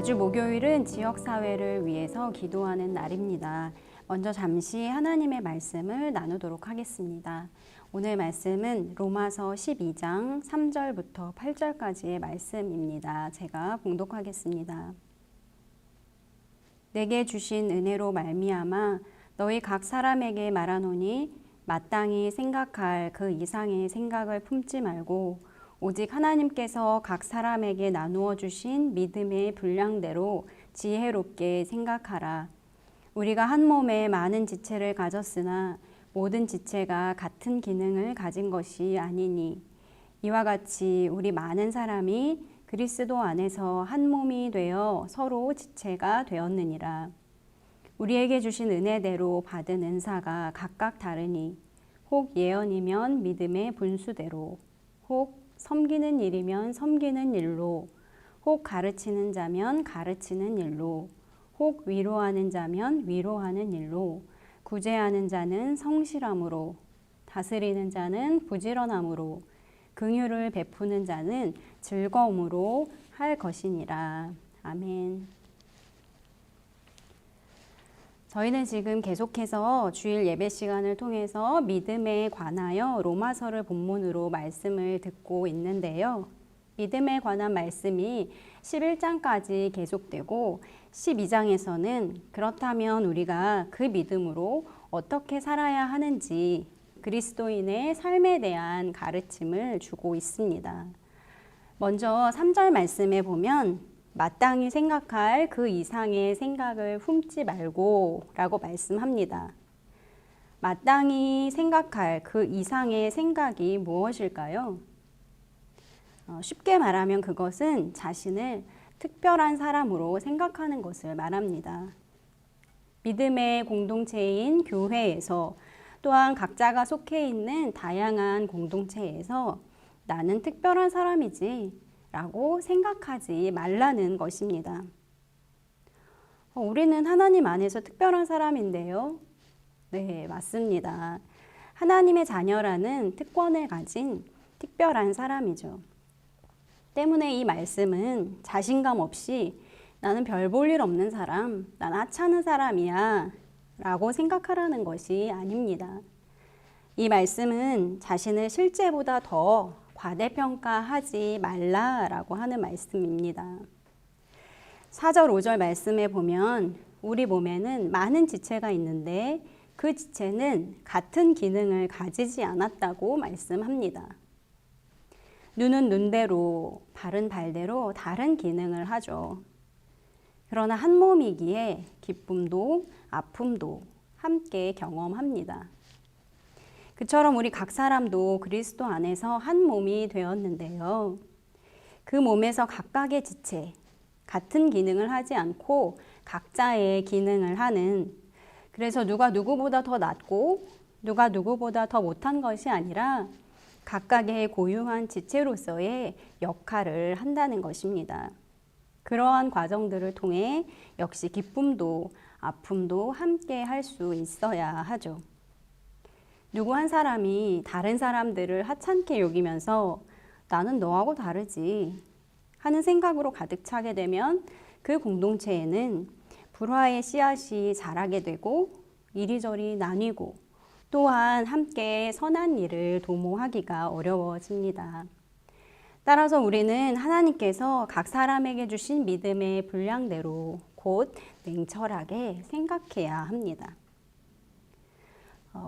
매주 목요일은 지역사회를 위해서 기도하는 날입니다. 먼저 잠시 하나님의 말씀을 나누도록 하겠습니다. 오늘 말씀은 로마서 12장 3절부터 8절까지의 말씀입니다. 제가 봉독하겠습니다. 내게 주신 은혜로 말미암아 너희 각 사람에게 말하노니 마땅히 생각할 그 이상의 생각을 품지 말고 오직 하나님께서 각 사람에게 나누어 주신 믿음의 분량대로 지혜롭게 생각하라. 우리가 한 몸에 많은 지체를 가졌으나 모든 지체가 같은 기능을 가진 것이 아니니 이와 같이 우리 많은 사람이 그리스도 안에서 한 몸이 되어 서로 지체가 되었느니라. 우리에게 주신 은혜대로 받은 은사가 각각 다르니 혹 예언이면 믿음의 분수대로, 혹 섬기는 일이면 섬기는 일로, 혹 가르치는 자면 가르치는 일로, 혹 위로하는 자면 위로하는 일로, 구제하는 자는 성실함으로, 다스리는 자는 부지런함으로, 긍휼을 베푸는 자는 즐거움으로 할 것이니라. 아멘. 저희는 지금 계속해서 주일 예배 시간을 통해서 믿음에 관하여 로마서를 본문으로 말씀을 듣고 있는데요. 믿음에 관한 말씀이 11장까지 계속되고 12장에서는 그렇다면 우리가 그 믿음으로 어떻게 살아야 하는지 그리스도인의 삶에 대한 가르침을 주고 있습니다. 먼저 3절 말씀에 보면 마땅히 생각할 그 이상의 생각을 품지 말고 라고 말씀합니다. 마땅히 생각할 그 이상의 생각이 무엇일까요? 쉽게 말하면 그것은 자신을 특별한 사람으로 생각하는 것을 말합니다. 믿음의 공동체인 교회에서 또한 각자가 속해 있는 다양한 공동체에서 나는 특별한 사람이지 라고 생각하지 말라는 것입니다. 우리는 하나님 안에서 특별한 사람인데요. 네, 맞습니다. 하나님의 자녀라는 특권을 가진 특별한 사람이죠. 때문에 이 말씀은 자신감 없이 나는 별 볼 일 없는 사람, 난 하찮은 사람이야 라고 생각하라는 것이 아닙니다. 이 말씀은 자신을 실제보다 더 과대평가하지 말라라고 하는 말씀입니다. 4절, 5절 말씀에 보면 우리 몸에는 많은 지체가 있는데 그 지체는 같은 기능을 가지지 않았다고 말씀합니다. 눈은 눈대로, 발은 발대로 다른 기능을 하죠. 그러나 한 몸이기에 기쁨도 아픔도 함께 경험합니다. 그처럼 우리 각 사람도 그리스도 안에서 한 몸이 되었는데요. 그 몸에서 각각의 지체, 같은 기능을 하지 않고 각자의 기능을 하는, 그래서 누가 누구보다 더 낫고 누가 누구보다 더 못한 것이 아니라 각각의 고유한 지체로서의 역할을 한다는 것입니다. 그러한 과정들을 통해 역시 기쁨도 아픔도 함께 할 수 있어야 하죠. 누구 한 사람이 다른 사람들을 하찮게 여기면서 나는 너하고 다르지 하는 생각으로 가득 차게 되면 그 공동체에는 불화의 씨앗이 자라게 되고 이리저리 나뉘고 또한 함께 선한 일을 도모하기가 어려워집니다. 따라서 우리는 하나님께서 각 사람에게 주신 믿음의 분량대로 곧 냉철하게 생각해야 합니다.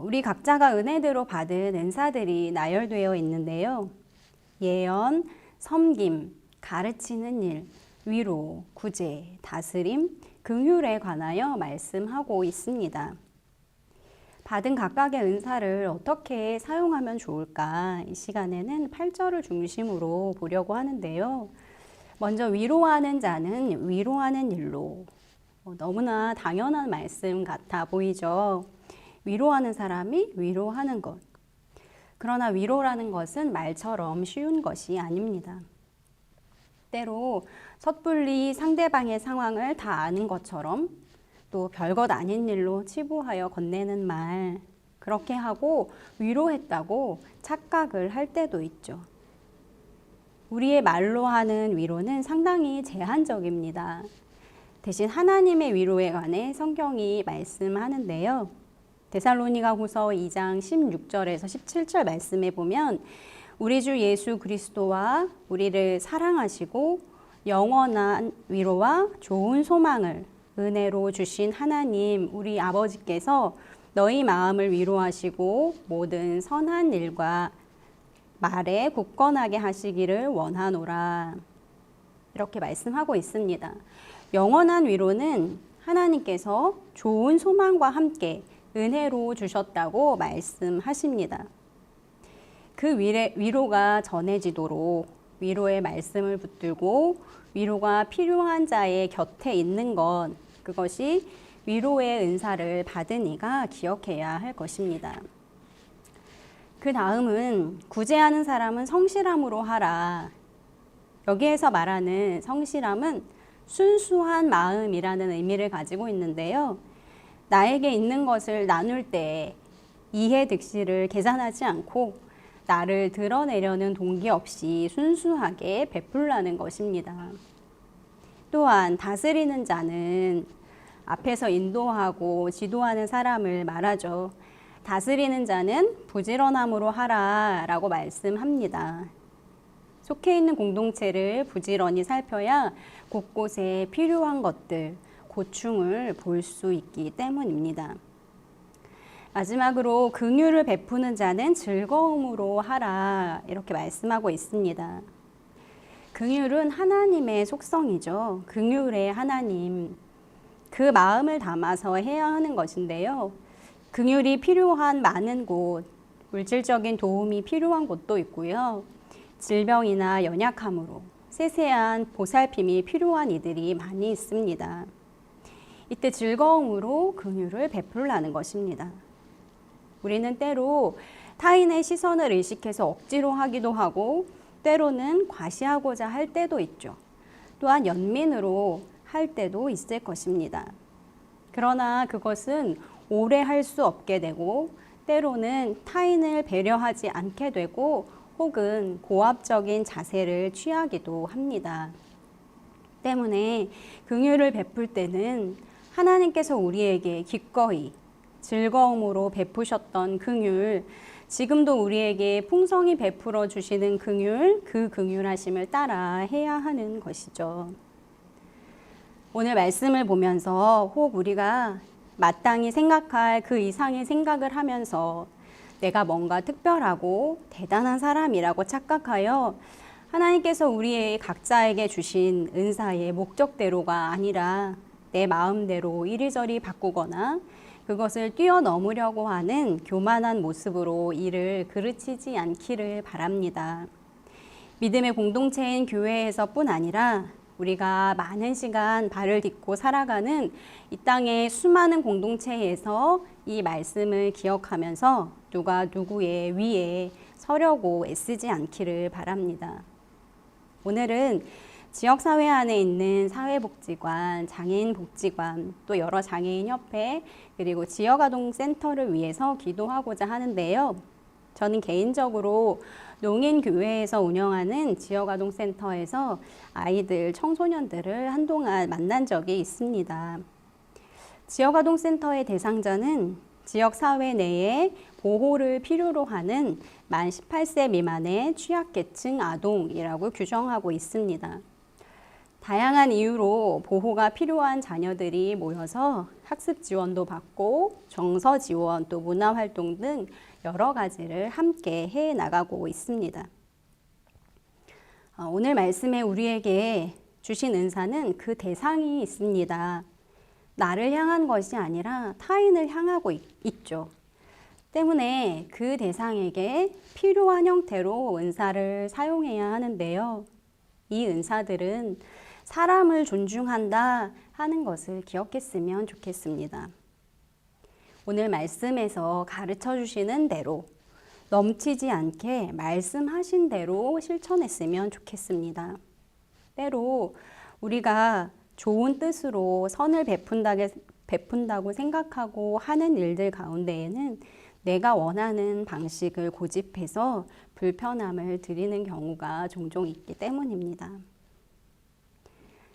우리 각자가 은혜대로 받은 은사들이 나열되어 있는데요. 예언, 섬김, 가르치는 일, 위로, 구제, 다스림, 긍휼에 관하여 말씀하고 있습니다. 받은 각각의 은사를 어떻게 사용하면 좋을까? 이 시간에는 8절을 중심으로 보려고 하는데요. 먼저 위로하는 자는 위로하는 일로, 너무나 당연한 말씀 같아 보이죠. 위로하는 사람이 위로하는 것. 그러나 위로라는 것은 말처럼 쉬운 것이 아닙니다. 때로 섣불리 상대방의 상황을 다 아는 것처럼 또 별것 아닌 일로 치부하여 건네는 말, 그렇게 하고 위로했다고 착각을 할 때도 있죠. 우리의 말로 하는 위로는 상당히 제한적입니다. 대신 하나님의 위로에 관해 성경이 말씀하는데요. 데살로니가후서 2장 16절에서 17절 말씀에 보면 우리 주 예수 그리스도와 우리를 사랑하시고 영원한 위로와 좋은 소망을 은혜로 주신 하나님 우리 아버지께서 너희 마음을 위로하시고 모든 선한 일과 말에 굳건하게 하시기를 원하노라. 이렇게 말씀하고 있습니다. 영원한 위로는 하나님께서 좋은 소망과 함께 은혜로 주셨다고 말씀하십니다. 그 위로가 전해지도록 위로의 말씀을 붙들고 위로가 필요한 자의 곁에 있는 것, 그것이 위로의 은사를 받은 이가 기억해야 할 것입니다. 그 다음은 구제하는 사람은 성실함으로 하라. 여기에서 말하는 성실함은 순수한 마음이라는 의미를 가지고 있는데요. 나에게 있는 것을 나눌 때 이해 득실을 계산하지 않고 나를 드러내려는 동기 없이 순수하게 베풀라는 것입니다. 또한 다스리는 자는 앞에서 인도하고 지도하는 사람을 말하죠. 다스리는 자는 부지런함으로 하라 라고 말씀합니다. 속해 있는 공동체를 부지런히 살펴야 곳곳에 필요한 것들, 고충을 볼 수 있기 때문입니다. 마지막으로 긍휼을 베푸는 자는 즐거움으로 하라 이렇게 말씀하고 있습니다. 긍휼은 하나님의 속성이죠. 긍휼의 하나님. 그 마음을 담아서 해야 하는 것인데요. 긍휼이 필요한 많은 곳, 물질적인 도움이 필요한 곳도 있고요. 질병이나 연약함으로 세세한 보살핌이 필요한 이들이 많이 있습니다. 이때 즐거움으로 긍휼을 베풀라는 것입니다. 우리는 때로 타인의 시선을 의식해서 억지로 하기도 하고 때로는 과시하고자 할 때도 있죠. 또한 연민으로 할 때도 있을 것입니다. 그러나 그것은 오래 할 수 없게 되고 때로는 타인을 배려하지 않게 되고 혹은 고압적인 자세를 취하기도 합니다. 때문에 긍휼을 베풀 때는 하나님께서 우리에게 기꺼이 즐거움으로 베푸셨던 긍휼, 지금도 우리에게 풍성히 베풀어 주시는 긍휼, 그 긍휼하심을 따라 해야 하는 것이죠. 오늘 말씀을 보면서 혹 우리가 마땅히 생각할 그 이상의 생각을 하면서 내가 뭔가 특별하고 대단한 사람이라고 착각하여 하나님께서 우리의 각자에게 주신 은사의 목적대로가 아니라 내 마음대로 이리저리 바꾸거나 그것을 뛰어넘으려고 하는 교만한 모습으로 일을 그르치지 않기를 바랍니다. 믿음의 공동체인 교회에서뿐 아니라 우리가 많은 시간 발을 딛고 살아가는 이 땅의 수많은 공동체에서 이 말씀을 기억하면서 누가 누구의 위에 서려고 애쓰지 않기를 바랍니다. 오늘은 지역사회 안에 있는 사회복지관, 장애인복지관, 또 여러 장애인협회, 그리고 지역아동센터를 위해서 기도하고자 하는데요. 저는 개인적으로 농인교회에서 운영하는 지역아동센터에서 아이들, 청소년들을 한동안 만난 적이 있습니다. 지역아동센터의 대상자는 지역사회 내에 보호를 필요로 하는 만 18세 미만의 취약계층 아동이라고 규정하고 있습니다. 다양한 이유로 보호가 필요한 자녀들이 모여서 학습 지원도 받고 정서 지원 또 문화활동 등 여러 가지를 함께 해 나가고 있습니다. 오늘 말씀에 우리에게 주신 은사는 그 대상이 있습니다. 나를 향한 것이 아니라 타인을 향하고 있죠. 때문에 그 대상에게 필요한 형태로 은사를 사용해야 하는데요. 이 은사들은 사람을 존중한다 하는 것을 기억했으면 좋겠습니다. 오늘 말씀에서 가르쳐 주시는 대로 넘치지 않게 말씀하신 대로 실천했으면 좋겠습니다. 때로 우리가 좋은 뜻으로 선을 베푼다고 생각하고 하는 일들 가운데에는 내가 원하는 방식을 고집해서 불편함을 드리는 경우가 종종 있기 때문입니다.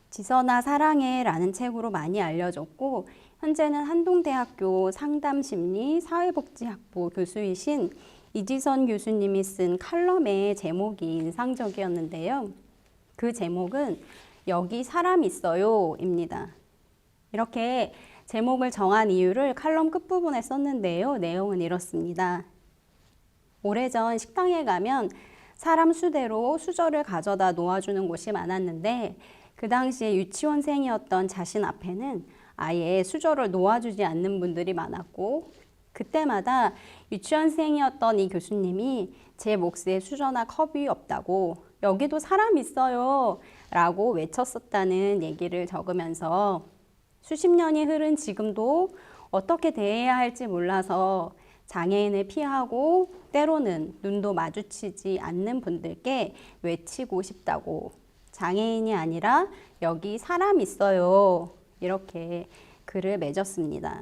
지선아 사랑해라는 책으로 많이 알려졌고 현재는 한동대학교 상담심리 사회복지학부 교수이신 이지선 교수님이 쓴 칼럼의 제목이 인상적이었는데요. 그 제목은 여기 사람 있어요입니다. 이렇게 제목을 정한 이유를 칼럼 끝부분에 썼는데요. 내용은 이렇습니다. 오래전 식당에 가면 사람 수대로 수저를 가져다 놓아주는 곳이 많았는데 그 당시에 유치원생이었던 자신 앞에는 아예 수저를 놓아주지 않는 분들이 많았고 그때마다 유치원생이었던 이 교수님이 제 몫에 수저나 컵이 없다고 여기도 사람 있어요 라고 외쳤었다는 얘기를 적으면서 수십 년이 흐른 지금도 어떻게 대해야 할지 몰라서 장애인을 피하고 때로는 눈도 마주치지 않는 분들께 외치고 싶다고 장애인이 아니라 여기 사람 있어요 이렇게 글을 맺었습니다.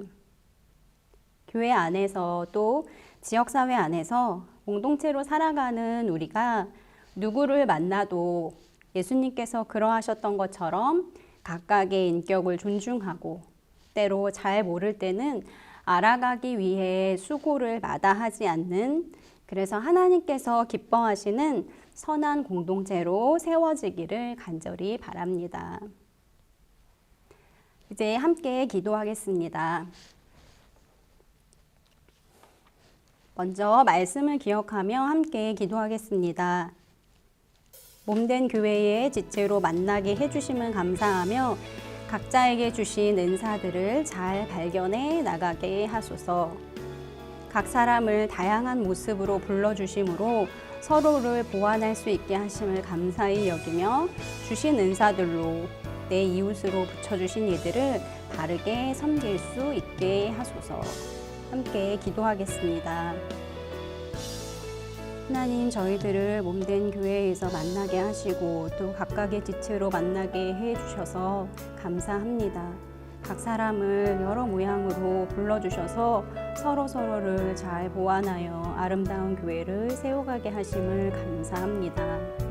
교회 안에서 또 지역사회 안에서 공동체로 살아가는 우리가 누구를 만나도 예수님께서 그러하셨던 것처럼 각각의 인격을 존중하고 때로 잘 모를 때는 알아가기 위해 수고를 마다하지 않는 그래서 하나님께서 기뻐하시는 선한 공동체로 세워지기를 간절히 바랍니다. 이제 함께 기도하겠습니다. 먼저 말씀을 기억하며 함께 기도하겠습니다. 몸된 교회의 지체로 만나게 해주심을 감사하며 각자에게 주신 은사들을 잘 발견해 나가게 하소서. 각 사람을 다양한 모습으로 불러주심으로 서로를 보완할 수 있게 하심을 감사히 여기며 주신 은사들로 내 이웃으로 붙여주신 이들을 바르게 섬길 수 있게 하소서. 함께 기도하겠습니다. 하나님, 저희들을 몸된 교회에서 만나게 하시고 또 각각의 지체로 만나게 해주셔서 감사합니다. 각 사람을 여러 모양으로 불러주셔서 서로를 잘 보완하여 아름다운 교회를 세워가게 하심을 감사합니다.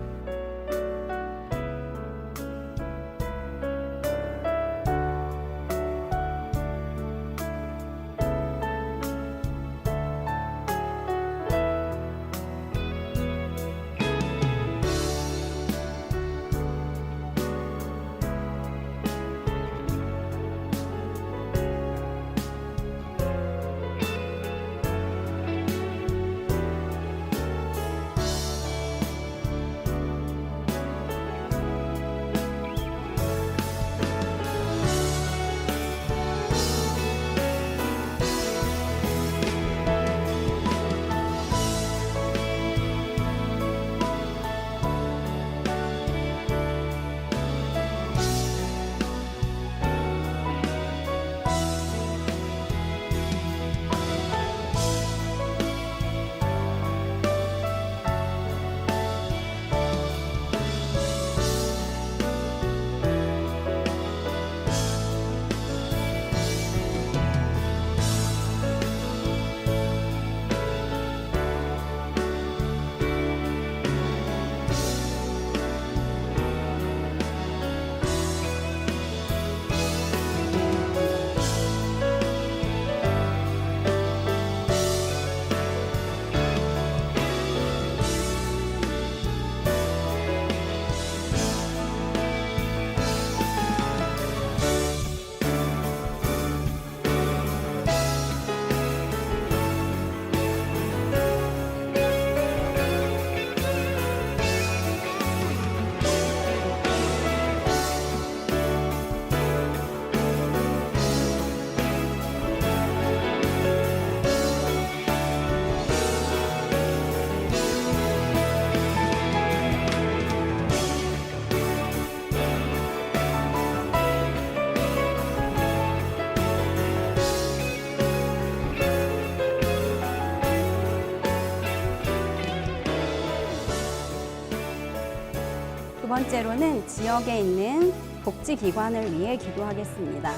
두 번째로는 지역에 있는 복지기관을 위해 기도하겠습니다.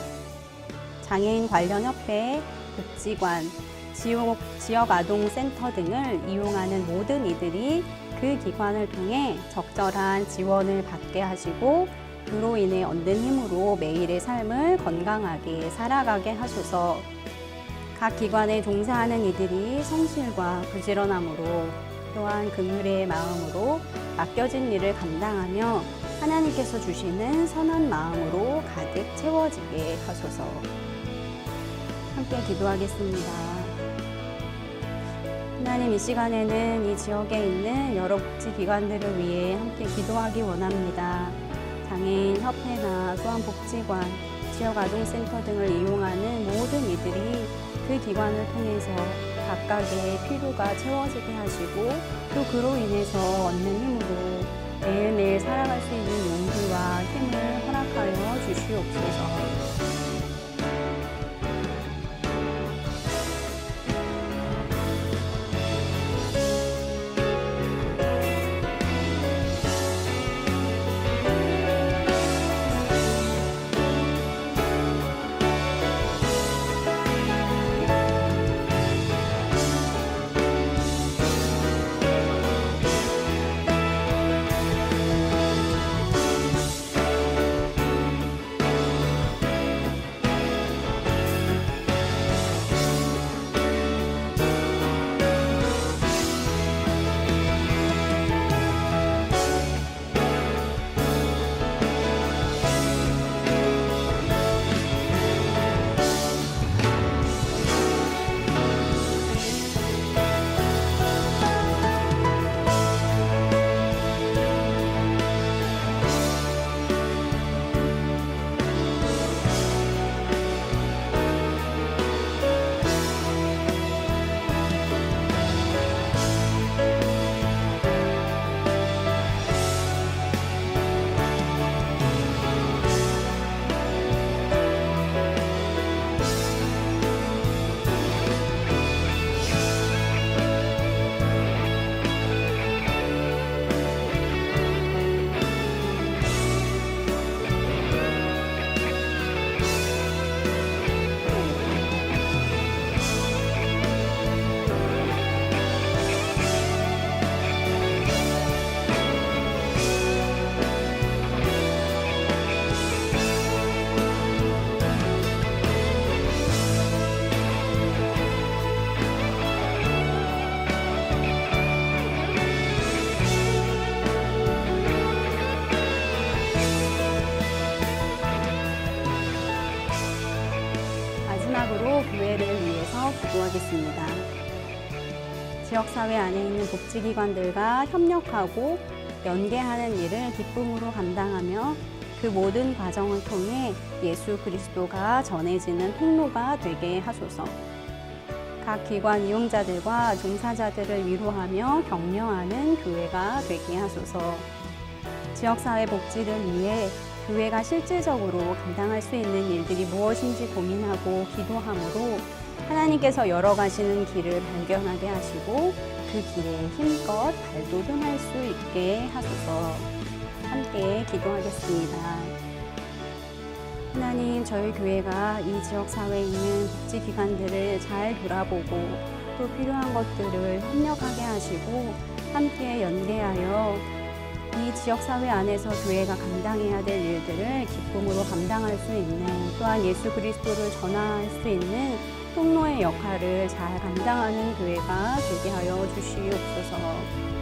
장애인 관련 협회, 복지관, 지역아동센터 등을 이용하는 모든 이들이 그 기관을 통해 적절한 지원을 받게 하시고 그로 인해 얻는 힘으로 매일의 삶을 건강하게 살아가게 하소서. 각 기관에 종사하는 이들이 성실과 부지런함으로 또한 긍휼의 마음으로 맡겨진 일을 감당하며 하나님께서 주시는 선한 마음으로 가득 채워지게 하소서. 함께 기도하겠습니다. 하나님, 이 시간에는 이 지역에 있는 여러 복지기관들을 위해 함께 기도하기 원합니다. 장애인협회나 또한 복지관, 지역아동센터 등을 이용하는 모든 이들이 그 기관을 통해서 각각의 필요가 채워지게 하시고 또 그로 인해서 얻는 힘으로 매일매일 살아갈 수 있는 용기와 힘을 허락하여 주시옵소서. 마지막으로 교회를 위해서 기도하겠습니다. 지역사회 안에 있는 복지기관들과 협력하고 연계하는 일을 기쁨으로 감당하며 그 모든 과정을 통해 예수 그리스도가 전해지는 통로가 되게 하소서. 각 기관 이용자들과 종사자들을 위로하며 격려하는 교회가 되게 하소서. 지역사회 복지를 위해 교회가 실질적으로 감당할 수 있는 일들이 무엇인지 고민하고 기도함으로 하나님께서 열어가시는 길을 발견하게 하시고 그 길에 힘껏 발돋움할 수 있게 하소서. 함께 기도하겠습니다. 하나님, 저희 교회가 이 지역사회에 있는 복지기관들을 잘 돌아보고 또 필요한 것들을 협력하게 하시고 함께 연계하여 이 지역사회 안에서 교회가 감당해야 될 일들을 기쁨으로 감당할 수 있는, 또한 예수 그리스도를 전할 수 있는 통로의 역할을 잘 감당하는 교회가 되게 하여 주시옵소서.